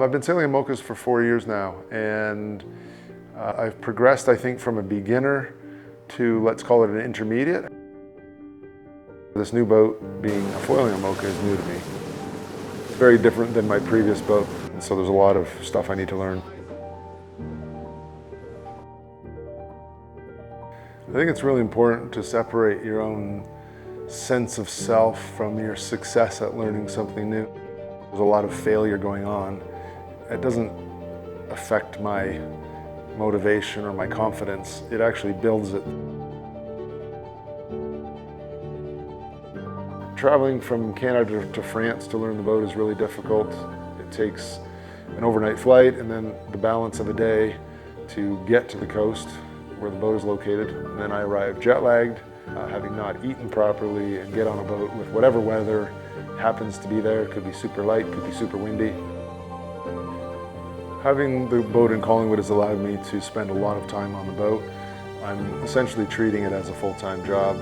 I've been sailing IMOCAs for 4 years now, and I've progressed, I think, from a beginner to, let's call it, an intermediate. This new boat, being a foiling IMOCA, is new to me. It's very different than my previous boat, and so there's a lot of stuff I need to learn. I think it's really important to separate your own sense of self from your success at learning something new. There's a lot of failure going on. It doesn't affect my motivation or my confidence. It actually builds it. Traveling from Canada to France to learn the boat is really difficult. It takes an overnight flight and then the balance of a day to get to the coast where the boat is located. And then I arrive jet lagged, having not eaten properly, and get on a boat with whatever weather happens to be there. It could be super light, could be super windy. Having the boat in Collingwood has allowed me to spend a lot of time on the boat. I'm essentially treating it as a full-time job,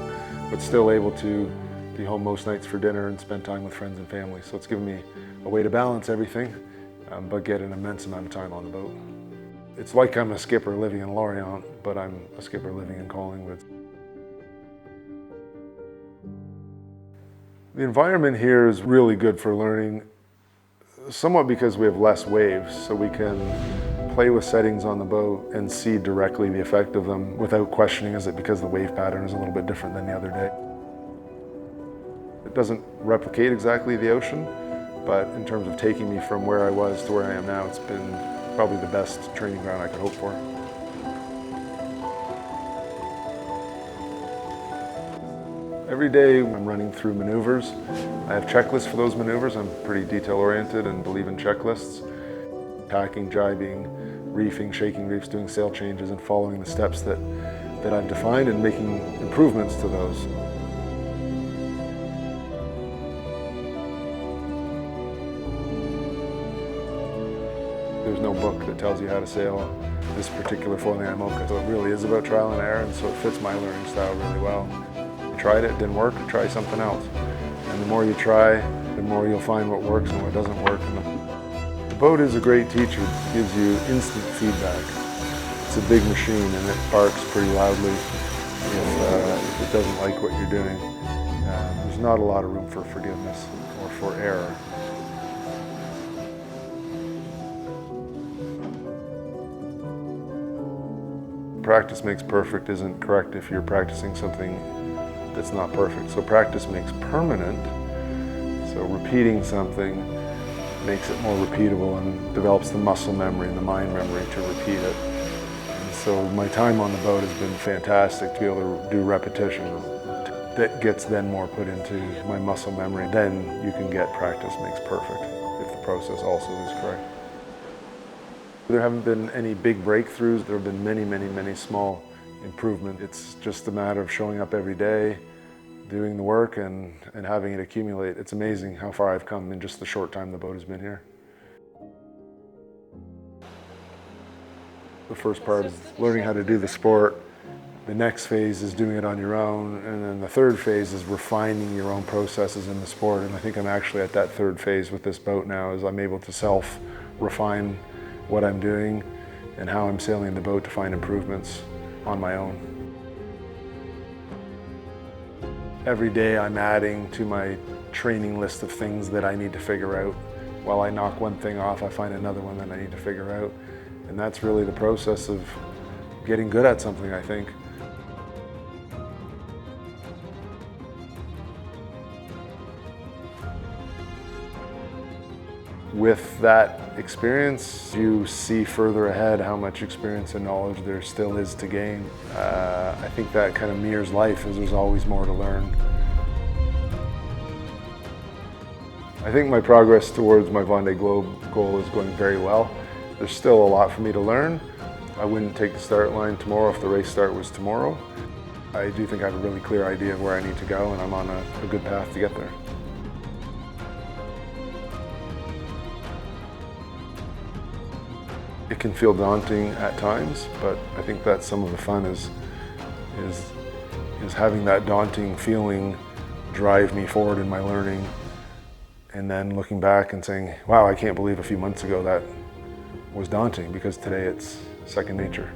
but still able to be home most nights for dinner and spend time with friends and family. So it's given me a way to balance everything, but get an immense amount of time on the boat. It's like I'm a skipper living in Lorient, but I'm a skipper living in Collingwood. The environment here is really good for learning, somewhat because we have less waves, so we can play with settings on the boat and see directly the effect of them without questioning, is it because the wave pattern is a little bit different than the other day. It doesn't replicate exactly the ocean, but in terms of taking me from where I was to where I am now, it's been probably the best training ground I could hope for. Every day I'm running through maneuvers. I have checklists for those maneuvers. I'm pretty detail-oriented and believe in checklists. Tacking, jibing, reefing, shaking reefs, doing sail changes, and following the steps that I've defined and making improvements to those. There's no book that tells you how to sail this particular foiling IMOCA, so it really is about trial and error, and so it fits my learning style really well. Tried it, didn't work, try something else. And the more you try, the more you'll find what works and what doesn't work. And the boat is a great teacher. It gives you instant feedback. It's a big machine and it barks pretty loudly if it doesn't like what you're doing. There's not a lot of room for forgiveness or for error. Practice makes perfect isn't correct if you're practicing something that's not perfect. So practice makes permanent. So repeating something makes it more repeatable and develops the muscle memory and the mind memory to repeat it. And so my time on the boat has been fantastic to be able to do repetition. That gets then more put into my muscle memory. Then you can get practice makes perfect if the process also is correct. There haven't been any big breakthroughs. There have been many, many, many small improvements. It's just a matter of showing up every day, doing the work, and having it accumulate. It's amazing how far I've come in just the short time the boat has been here. The first part is learning how to do the sport. The next phase is doing it on your own, and then the third phase is refining your own processes in the sport. And I think I'm actually at that third phase with this boat now, is I'm able to self-refine what I'm doing and how I'm sailing the boat to find improvements on my own. Every day I'm adding to my training list of things that I need to figure out. While I knock one thing off, I find another one that I need to figure out. And that's really the process of getting good at something, I think. With that experience, you see further ahead how much experience and knowledge there still is to gain. I think that kind of mirrors life, as there's always more to learn. I think my progress towards my Vendée Globe goal is going very well. There's still a lot for me to learn. I wouldn't take the start line tomorrow if the race start was tomorrow. I do think I have a really clear idea of where I need to go, and I'm on a good path to get there. It can feel daunting at times, but I think that's some of the fun is having that daunting feeling drive me forward in my learning and then looking back and saying, wow, I can't believe a few months ago that was daunting, because today it's second nature.